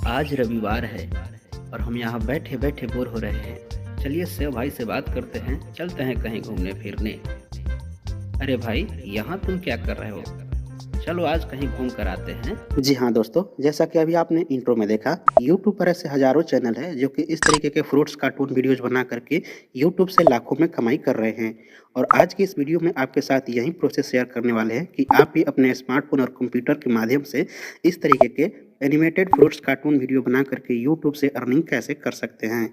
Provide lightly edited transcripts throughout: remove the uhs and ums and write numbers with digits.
आज रविवार है और हम यहाँ बैठे बैठे बोर हो रहे हैं। चलिए सेव भाई से बात करते हैं, चलते हैं कहीं घूमने फिरने। अरे भाई, यहाँ तुम क्या कर रहे हो? चलो आज कहीं घूम कर आते हैं। जी हाँ दोस्तों, जैसा कि अभी आपने इंट्रो में देखा, YouTube पर ऐसे हजारों चैनल हैं जो कि इस तरीके के फ्रूट्स कार्टून वीडियोज बना करके YouTube से लाखों में कमाई कर रहे हैं। और आज की इस वीडियो में आपके साथ यही प्रोसेस शेयर करने वाले हैं कि आप भी अपने स्मार्टफोन और कंप्यूटर के माध्यम से इस तरीके के एनिमेटेड फ्रूट्स कार्टून वीडियो बना करके YouTube से अर्निंग कैसे कर सकते हैं।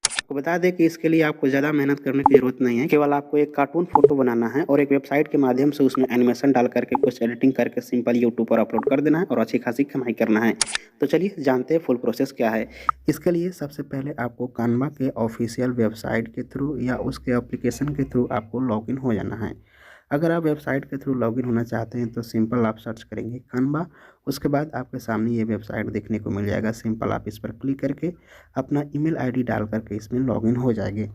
आपको बता दें कि इसके लिए आपको ज़्यादा मेहनत करने की ज़रूरत नहीं है, केवल आपको एक कार्टून फोटो बनाना है और एक वेबसाइट के माध्यम से उसमें एनिमेशन डाल करके कुछ एडिटिंग करके सिंपल यूट्यूब पर अपलोड कर देना है और अच्छी खासी कमाई करना है। तो चलिए जानते हैं फुल प्रोसेस क्या है। इसके लिए सबसे पहले आपको कानवा के ऑफिशियल वेबसाइट के थ्रू या उसके एप्लीकेशन के थ्रू आपको लॉगिन हो जाना है। अगर आप वेबसाइट के थ्रू लॉगिन होना चाहते हैं तो सिंपल आप सर्च करेंगे कानवा। उसके बाद आपके सामने ये वेबसाइट देखने को मिल जाएगा। सिंपल आप इस पर क्लिक करके अपना ईमेल आईडी डाल करके इसमें लॉगिन हो जाएंगे।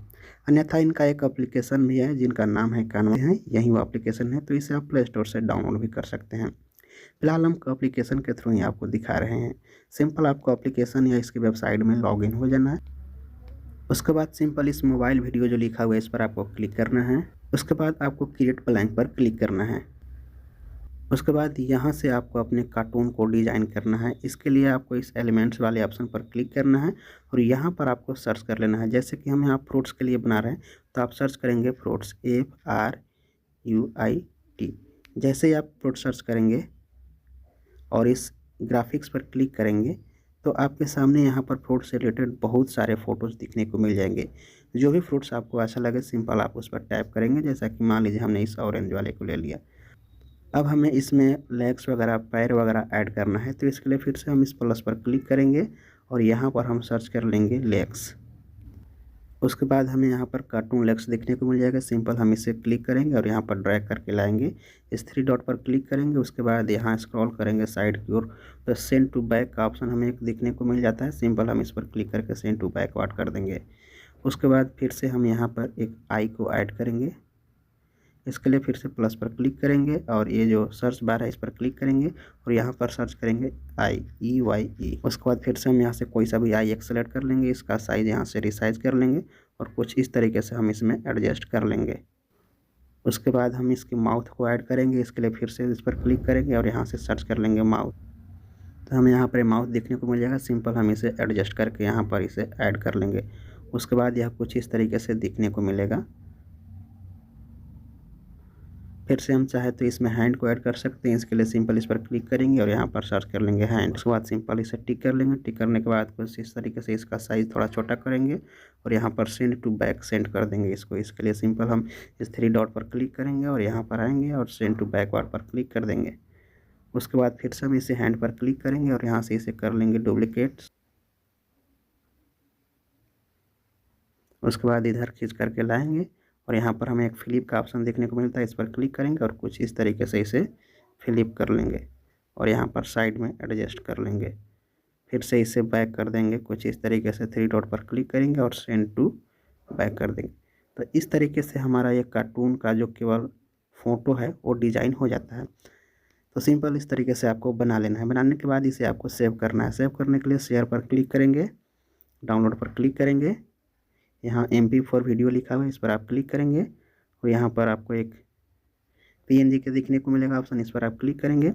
अन्यथा इनका एक एप्लीकेशन भी है जिनका नाम है कानवा है, यही वो एप्लीकेशन है, तो इसे आप प्ले स्टोर से डाउनलोड भी कर सकते हैं। फिलहाल हम एप्लीकेशन के थ्रू ही आपको दिखा रहे हैं। सिंपल आपको एप्लीकेशन या इसकी वेबसाइट में लॉगिन हो जाना है। उसके बाद सिंपल इस मोबाइल वीडियो जो लिखा हुआ है इस पर आपको क्लिक करना है। उसके बाद आपको क्रिएट ब्लैंक पर क्लिक करना है। उसके बाद यहाँ से आपको अपने कार्टून को डिज़ाइन करना है। इसके लिए आपको इस एलिमेंट्स वाले ऑप्शन पर क्लिक करना है और यहाँ पर आपको सर्च कर लेना है। जैसे कि हम यहाँ फ्रूट्स के लिए बना रहे हैं तो आप सर्च करेंगे फ्रूट्स, FRUIT। जैसे ही आप फ्रूट सर्च करेंगे और इस ग्राफिक्स पर क्लिक करेंगे तो आपके सामने यहाँ पर फ्रूट से रिलेटेड बहुत सारे फ़ोटोज़ दिखने को मिल जाएंगे। जो भी फ्रूट्स आपको अच्छा लगे सिंपल आप उस पर टैप करेंगे। जैसा कि मान लीजिए हमने इस ऑरेंज वाले को ले लिया। अब हमें इसमें लेग्स वगैरह, पैर वगैरह ऐड करना है, तो इसके लिए फिर से हम इस प्लस पर क्लिक करेंगे और यहाँ पर हम सर्च कर लेंगे लेग्स। उसके बाद हमें यहाँ पर कार्टून लेग्स देखने को मिल जाएगा। सिंपल हम इसे क्लिक करेंगे और यहाँ पर ड्रैग करके लाएंगे। इस 3 डॉट पर क्लिक करेंगे। उसके बाद यहाँ स्क्रॉल करेंगे साइड की ओर तो सेंड टू बैक का ऑप्शन हमें एक देखने को मिल जाता है। सिंपल हम इस पर क्लिक करके सेंड टू बैकवर्ड कर देंगे। उसके बाद फिर से हम यहाँ पर एक आई को ऐड करेंगे। इसके लिए फिर से प्लस पर क्लिक करेंगे और ये जो सर्च बार है इस पर क्लिक करेंगे और यहाँ पर सर्च करेंगे IEYE। उसके बाद फिर से हम यहाँ से कोई सा भी आई एक सेलेक्ट कर लेंगे। इसका साइज़ यहाँ से रिसाइज कर लेंगे और कुछ इस तरीके से हम इसमें एडजस्ट कर लेंगे। उसके बाद हम इसके माउथ को ऐड करेंगे। इसके लिए फिर से इस पर क्लिक करेंगे और यहाँ से सर्च कर लेंगे माउथ। तो हमें यहाँ पर माउथ देखने को मिल जाएगा। सिंपल हम इसे एडजस्ट करके यहाँ पर इसे ऐड कर लेंगे। उसके बाद यह कुछ इस तरीके से दिखने को मिलेगा। फिर से हम चाहे तो इसमें हैंड को ऐड कर सकते हैं। इसके लिए सिंपल इस पर क्लिक करेंगे और यहाँ पर सर्च कर लेंगे हैंड। उसके बाद सिंपल इसे टिक कर लेंगे। टिक करने के बाद कुछ इस तरीके से इसका साइज़ थोड़ा छोटा करेंगे और यहाँ पर सेंड टू बैक सेंड कर देंगे इसको। इसके लिए सिंपल हम इस 3 डॉट पर क्लिक करेंगे और यहाँ पर आएंगे और सेंड टू बैकवर्ड पर क्लिक कर देंगे। उसके बाद फिर से हम इसे हैंड पर क्लिक करेंगे और यहाँ से इसे कर लेंगे डुप्लीकेट। उसके बाद इधर खींच करके लाएंगे और यहाँ पर हमें एक फ्लिप का ऑप्शन देखने को मिलता है। इस पर क्लिक करेंगे और कुछ इस तरीके से इसे फ्लिप कर लेंगे और यहाँ पर साइड में एडजस्ट कर लेंगे। फिर से इसे बैक कर देंगे कुछ इस तरीके से। 3 डॉट पर क्लिक करेंगे और सेंड टू बैक कर देंगे। तो इस तरीके से हमारा ये कार्टून का जो केवल फ़ोटो है वो डिज़ाइन हो जाता है। तो सिंपल इस तरीके से आपको बना लेना है। बनाने के बाद इसे आपको सेव करना है। सेव करने के लिए शेयर पर क्लिक करेंगे, डाउनलोड पर क्लिक करेंगे। यहाँ MP4 वीडियो लिखा हुआ है, इस पर आप क्लिक करेंगे और यहाँ पर आपको एक PNG के दिखने को मिलेगा ऑप्शन, इस पर आप क्लिक करेंगे।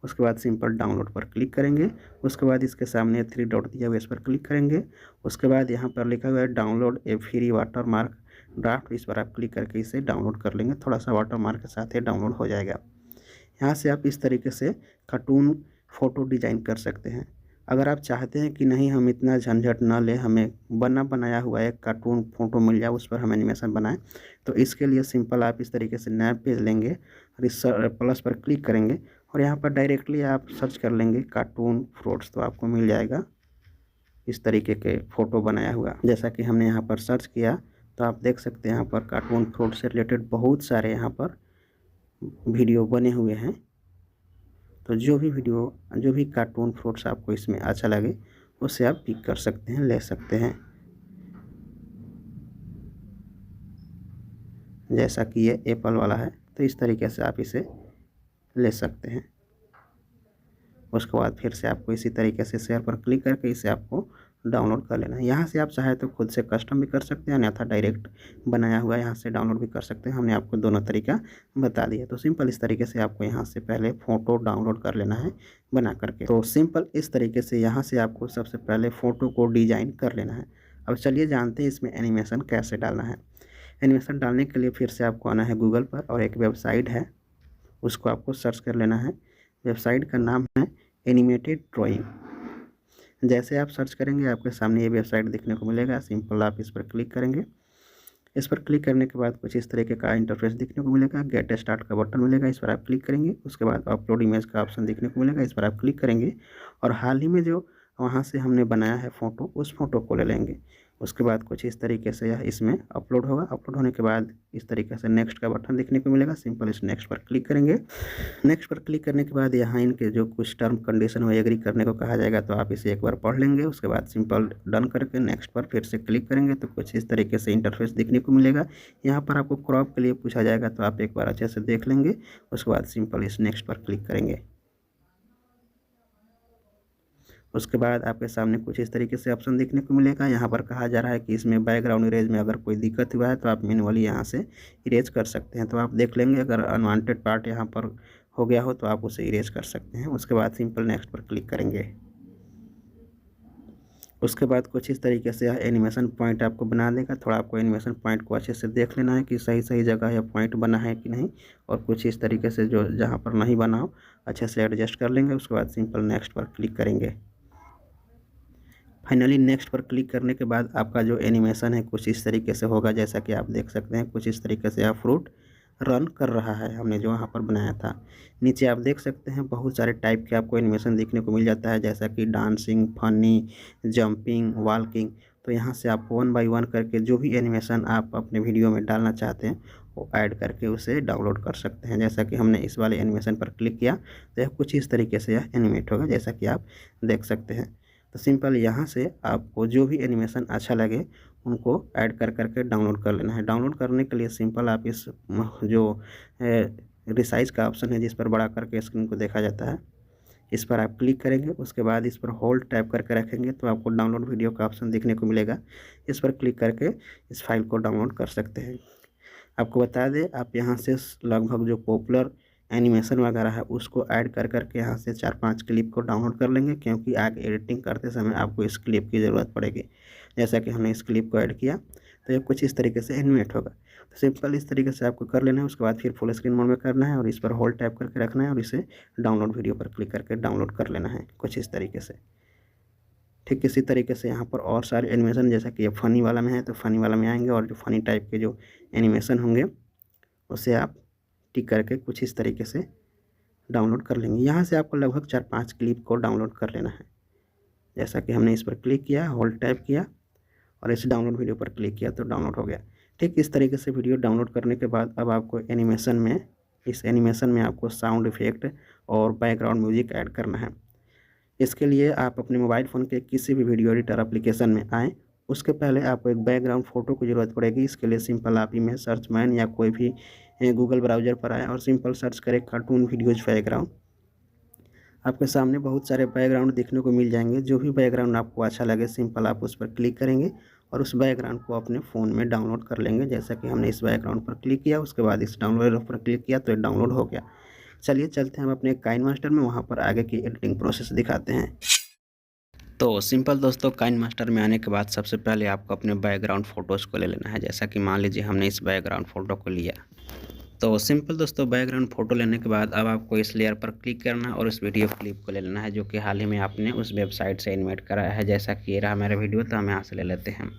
उसके बाद सिंपल डाउनलोड पर क्लिक करेंगे। उसके बाद इसके सामने 3 डॉट दिया हुआ है, इस पर क्लिक करेंगे। उसके बाद यहाँ पर लिखा हुआ है डाउनलोड ए फ्री वाटरमार्क ड्राफ्ट, इस पर आप क्लिक करके इसे डाउनलोड कर लेंगे। थोड़ा सा वाटरमार्क के साथ ये डाउनलोड हो जाएगा। यहाँ से आप इस तरीके से कार्टून फ़ोटो डिज़ाइन कर सकते हैं। अगर आप चाहते हैं कि नहीं हम इतना झंझट ना लें, हमें बना बनाया हुआ एक कार्टून फ़ोटो मिल जाए उस पर हम एनिमेशन बनाएं, तो इसके लिए सिंपल आप इस तरीके से नया पेज लेंगे और इस प्लस पर क्लिक करेंगे और यहाँ पर डायरेक्टली आप सर्च कर लेंगे कार्टून फ्रूट्स, तो आपको मिल जाएगा इस तरीके के फ़ोटो बनाया हुआ। जैसा कि हमने यहाँ पर सर्च किया तो आप देख सकते हैं यहाँ पर कार्टून फ्रूट से रिलेटेड बहुत सारे यहाँ पर वीडियो बने हुए हैं। तो जो भी कार्टून फ्रूट्स आपको इसमें अच्छा लगे उसे आप पिक कर सकते हैं, ले सकते हैं। जैसा कि ये एप्पल वाला है तो इस तरीके से आप इसे ले सकते हैं। उसके बाद फिर से आपको इसी तरीके से शेयर पर क्लिक करके इसे आपको डाउनलोड कर लेना है। यहाँ से आप चाहे तो खुद से कस्टम भी कर सकते हैं, अन्यथा डायरेक्ट बनाया हुआ यहाँ से डाउनलोड भी कर सकते हैं। हमने आपको दोनों तरीका बता दिया। तो सिंपल इस तरीके से आपको यहाँ से पहले फ़ोटो डाउनलोड कर लेना है बना करके। तो सिंपल इस तरीके से यहाँ से आपको सबसे पहले फ़ोटो को डिज़ाइन कर लेना है। अब चलिए जानते हैं इसमें एनिमेशन कैसे डालना है। एनिमेशन डालने के लिए फिर से आपको आना है गूगल पर और एक वेबसाइट है उसको आपको सर्च कर लेना है। वेबसाइट का नाम है एनिमेटेड ड्राइंग। जैसे आप सर्च करेंगे आपके सामने ये वेबसाइट देखने को मिलेगा। सिंपल आप इस पर क्लिक करेंगे। इस पर क्लिक करने के बाद कुछ इस तरीके का इंटरफेस देखने को मिलेगा। गेट स्टार्ट का बटन मिलेगा, इस पर आप क्लिक करेंगे। उसके बाद अपलोड इमेज का ऑप्शन देखने को मिलेगा, इस पर आप क्लिक करेंगे और हाल ही में जो वहाँ से हमने बनाया है फ़ोटो, उस फ़ोटो को ले लेंगे। उसके बाद कुछ इस तरीके से यह इसमें अपलोड होगा। अपलोड होने के बाद इस तरीके से नेक्स्ट का बटन देखने को मिलेगा। सिंपल इस नेक्स्ट पर क्लिक करेंगे। नेक्स्ट पर क्लिक करने के बाद यहाँ इनके जो कुछ टर्म कंडीशन वो एग्री करने को कहा जाएगा, तो आप इसे एक बार पढ़ लेंगे। उसके बाद सिंपल डन करके नेक्स्ट पर फिर से क्लिक करेंगे तो कुछ इस तरीके से इंटरफेस देखने को मिलेगा। यहाँ पर आपको क्रॉप के लिए पूछा जाएगा, तो आप एक बार अच्छे से देख लेंगे। उसके बाद सिंपल इस नेक्स्ट पर क्लिक करेंगे। उसके बाद आपके सामने कुछ इस तरीके से ऑप्शन देखने को मिलेगा। यहाँ पर कहा जा रहा है कि इसमें बैकग्राउंड इरेज में अगर कोई दिक्कत हुआ है तो आप मैनुअली यहाँ से इरेज कर सकते हैं। तो आप देख लेंगे, अगर अनवांटेड पार्ट यहाँ पर हो गया हो तो आप उसे इरेज कर सकते हैं। उसके बाद सिंपल नेक्स्ट पर क्लिक करेंगे। उसके बाद कुछ इस तरीके से यह एनिमेशन पॉइंट आपको बना देगा। थोड़ा आपको एनिमेशन पॉइंट को अच्छे से देख लेना है कि सही सही जगह या पॉइंट बना है कि नहीं, और कुछ इस तरीके से जो जहाँ पर नहीं बना हो अच्छे से एडजस्ट कर लेंगे। उसके बाद सिंपल नेक्स्ट पर क्लिक करेंगे। फाइनली नेक्स्ट पर क्लिक करने के बाद आपका जो एनिमेशन है कुछ इस तरीके से होगा, जैसा कि आप देख सकते हैं। कुछ इस तरीके से यह फ्रूट रन कर रहा है हमने जो वहाँ पर बनाया था। नीचे आप देख सकते हैं बहुत सारे टाइप के आपको एनिमेशन देखने को मिल जाता है, जैसा कि डांसिंग, फनी, जंपिंग, वॉकिंग। तो यहाँ से आप 1 बाय 1 करके जो भी एनिमेशन आप अपने वीडियो में डालना चाहते हैं वो ऐड करके उसे डाउनलोड कर सकते हैं। जैसा कि हमने इस वाले एनिमेशन पर क्लिक किया तो यह कुछ इस तरीके से यह एनिमेट होगा, जैसा कि आप देख सकते हैं। तो सिंपल यहाँ से आपको जो भी एनिमेशन अच्छा लगे उनको ऐड कर करके डाउनलोड कर लेना है। डाउनलोड करने के लिए सिंपल आप इस जो रिसाइज का ऑप्शन है जिस पर बड़ा करके स्क्रीन को देखा जाता है, इस पर आप क्लिक करेंगे। उसके बाद इस पर होल्ड टैप करके रखेंगे तो आपको डाउनलोड वीडियो का ऑप्शन देखने को मिलेगा। इस पर क्लिक करके इस फाइल को डाउनलोड कर सकते हैं। आपको बता दें, आप यहाँ से लगभग जो पॉपुलर एनिमेशन वगैरह है उसको ऐड कर करके यहाँ से 4-5 क्लिप को डाउनलोड कर लेंगे, क्योंकि आगे एडिटिंग करते समय आपको इस क्लिप की ज़रूरत पड़ेगी। जैसा कि हमने इस क्लिप को ऐड किया तो ये कुछ इस तरीके से एनिमेट होगा। तो सिंपल इस तरीके से आपको कर लेना है। उसके बाद फिर फुल स्क्रीन मोड में करना है और इस पर होल्ड टैप करके रखना है और इसे डाउनलोड वीडियो पर क्लिक करके डाउनलोड कर लेना है कुछ इस तरीके से। ठीक इसी तरीके से यहाँ पर और सारे एनिमेशन, जैसा कि ये फ़नी वाला में है तो फ़नी वाला में आएंगे, और जो फ़नी टाइप के जो एनिमेशन होंगे उसे आप टिक करके कुछ इस तरीके से डाउनलोड कर लेंगे। यहाँ से आपको लगभग 4-5 क्लिप को डाउनलोड कर लेना है। जैसा कि हमने इस पर क्लिक किया, होल्ड टैप किया और इस डाउनलोड वीडियो पर क्लिक किया तो डाउनलोड हो गया। ठीक इस तरीके से वीडियो डाउनलोड करने के बाद अब आपको इस एनिमेशन में आपको साउंड इफेक्ट और बैकग्राउंड म्यूजिक ऐड करना है। इसके लिए आप अपने मोबाइल फ़ोन के किसी भी वीडियो एडिटर एप्लीकेशन में आएँ। उसके पहले आपको एक बैकग्राउंड फ़ोटो की ज़रूरत पड़ेगी। इसके लिए सिंपल आप इमेज सर्च मैन या कोई भी गूगल ब्राउज़र पर आएँ और सिंपल सर्च करें कार्टून वीडियोज़ बैकग्राउंड। आपके सामने बहुत सारे बैकग्राउंड देखने को मिल जाएंगे। जो भी बैकग्राउंड आपको अच्छा लगे सिंपल आप उस पर क्लिक करेंगे और उस बैकग्राउंड को अपने फ़ोन में डाउनलोड कर लेंगे। जैसा कि हमने इस बैकग्राउंड पर क्लिक किया, उसके बाद इस डाउनलोड पर क्लिक किया तो ये डाउनलोड हो गया। चलिए चलते हैं हम अपने काइनमास्टर में, वहाँ पर आगे की एडिटिंग प्रोसेस दिखाते हैं। तो सिंपल दोस्तों, काइनमास्टर में आने के बाद सबसे पहले आपको अपने बैकग्राउंड फ़ोटोज़ को ले लेना है। जैसा कि मान लीजिए हमने इस बैकग्राउंड फ़ोटो को लिया। तो सिंपल दोस्तों, बैकग्राउंड फ़ोटो लेने के बाद अब आपको इस लेयर पर क्लिक करना और उस वीडियो क्लिप को ले लेना है जो कि हाल ही में आपने उस वेबसाइट से एनिमेट कराया है। जैसा कि ये रहा मेरा वीडियो, तो हम यहाँ से ले लेते हैं।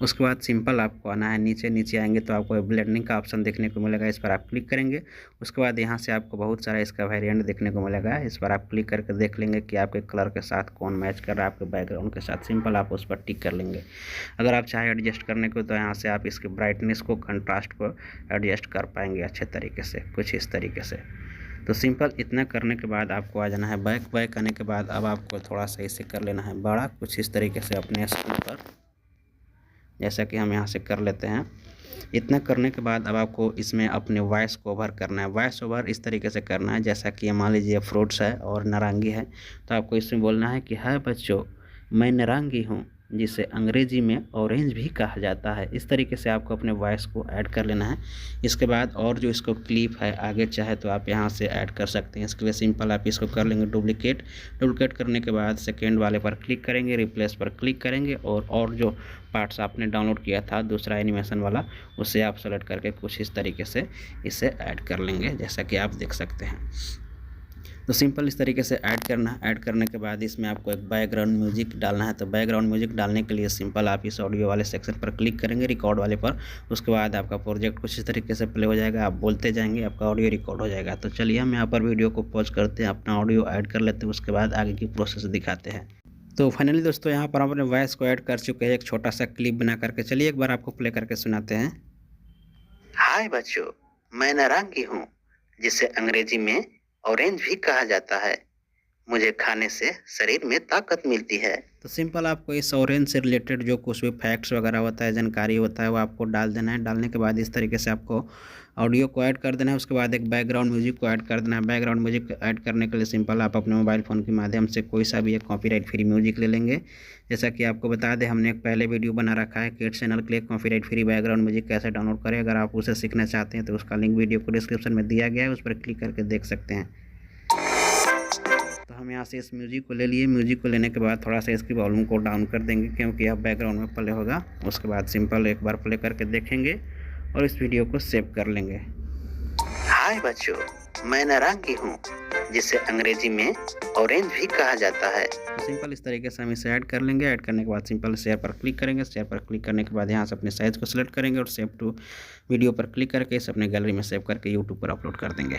उसके बाद सिंपल आपको आना है नीचे आएंगे तो आपको ब्लेंडिंग का ऑप्शन देखने को मिलेगा, इस पर आप क्लिक करेंगे। उसके बाद यहाँ से आपको बहुत सारा इसका वेरिएंट देखने को मिलेगा, इस पर आप क्लिक करके देख लेंगे कि आपके कलर के साथ कौन मैच कर रहा है आपके बैकग्राउंड के साथ। सिंपल आप उस पर टिक कर लेंगे। अगर आप चाहे एडजस्ट करने को तो यहाँ से आप इसके ब्राइटनेस को, कंट्रास्ट को एडजस्ट कर पाएंगे अच्छे तरीके से, कुछ इस तरीके से। तो सिंपल इतना करने के बाद आपको आ जाना है बैक आने के बाद अब आपको थोड़ा सा इसे कर लेना है बड़ा, कुछ इस तरीके से अपने स्क्रीन पर, जैसा कि हम यहाँ से कर लेते हैं। इतना करने के बाद अब आपको इसमें अपने वॉइस को ओवर करना है। वॉइस ओवर इस तरीके से करना है जैसा कि मान लीजिए फ्रूट्स है और नारंगी है, तो आपको इसमें बोलना है कि हाय बच्चों, मैं नारंगी हूँ, जिसे अंग्रेजी में ऑरेंज भी कहा जाता है। इस तरीके से आपको अपने वॉइस को ऐड कर लेना है। इसके बाद और जो इसको क्लिप है आगे चाहे तो आप यहाँ से ऐड कर सकते हैं। इसके लिए सिंपल आप इसको कर लेंगे डुप्लीकेट करने के बाद सेकेंड वाले पर क्लिक करेंगे, रिप्लेस पर क्लिक करेंगे और जो पार्ट्स आपने डाउनलोड किया था दूसरा एनिमेशन वाला, उसे आप सेलेक्ट करके कुछ इस तरीके से इसे ऐड कर लेंगे जैसा कि आप देख सकते हैं। तो सिंपल इस तरीके से ऐड करने के बाद इसमें आपको एक बैकग्राउंड म्यूजिक डालना है। तो बैकग्राउंड म्यूजिक डालने के लिए सिंपल आप इस ऑडियो वाले सेक्शन पर क्लिक करेंगे, रिकॉर्ड वाले पर। उसके बाद आपका प्रोजेक्ट कुछ इस तरीके से प्ले हो जाएगा, आप बोलते जाएंगे, आपका ऑडियो रिकॉर्ड हो जाएगा। तो चलिए हम यहाँ पर वीडियो को पॉज करते हैं, अपना ऑडियो ऐड कर लेते हैं, उसके बाद आगे की प्रोसेस दिखाते हैं। तो फाइनली दोस्तों यहाँ पर हम अपने वॉइस को ऐड कर चुके हैं, एक छोटा सा क्लिप बना करके। चलिए एक बार आपको प्ले करके सुनाते हैं। हाय बच्चों, मैं नारंगी हूँ, जिसे अंग्रेजी में ऑरेंज भी कहा जाता है। मुझे खाने से शरीर में ताकत मिलती है। तो सिंपल आपको इस ऑरेंज से रिलेटेड जो कुछ भी फैक्ट्स वगैरह होता है, जानकारी होता है, वो आपको डाल देना है। डालने के बाद इस तरीके से आपको ऑडियो को ऐड कर देना है। उसके बाद एक बैकग्राउंड म्यूजिक को ऐड कर देना है। बैकग्राउंड म्यूजिक ऐड करने के लिए सिंपल आप अपने मोबाइल फ़ोन के माध्यम से कोई सा भी एक कॉपीराइट फ्री म्यूजिक ले लेंगे। जैसा कि आपको बता दें, हमने एक पहले वीडियो बना रखा है किड्स चैनल के लिए कॉपीराइट फ्री बैकग्राउंड म्यूजिक कैसे डाउनलोड करें। अगर आप उसे सीखना चाहते हैं तो उसका लिंक वीडियो को डिस्क्रिप्शन में दिया गया है, उस पर क्लिक करके देख सकते हैं। तो हम यहाँ से इस म्यूजिक को ले लिए। म्यूजिक को लेने के बाद थोड़ा सा इसकी वॉल्यूम को डाउन कर देंगे क्योंकि अब बैकग्राउंड में प्ले होगा। उसके बाद सिंपल एक बार प्ले करके देखेंगे और इस वीडियो को सेव कर लेंगे। हाय बच्चों, मैं नारंगी हूँ, जिसे अंग्रेजी में ऑरेंज भी कहा जाता है। तो सिंपल इस तरीके से हम इसे ऐड कर लेंगे। ऐड करने के बाद सिंपल शेयर पर क्लिक करेंगे। शेयर पर क्लिक करने के बाद यहाँ से अपने साइज़ को सिलेक्ट करेंगे और सेव टू वीडियो पर क्लिक करके इसे अपने गैलरी में सेव करके यूट्यूब पर अपलोड कर देंगे।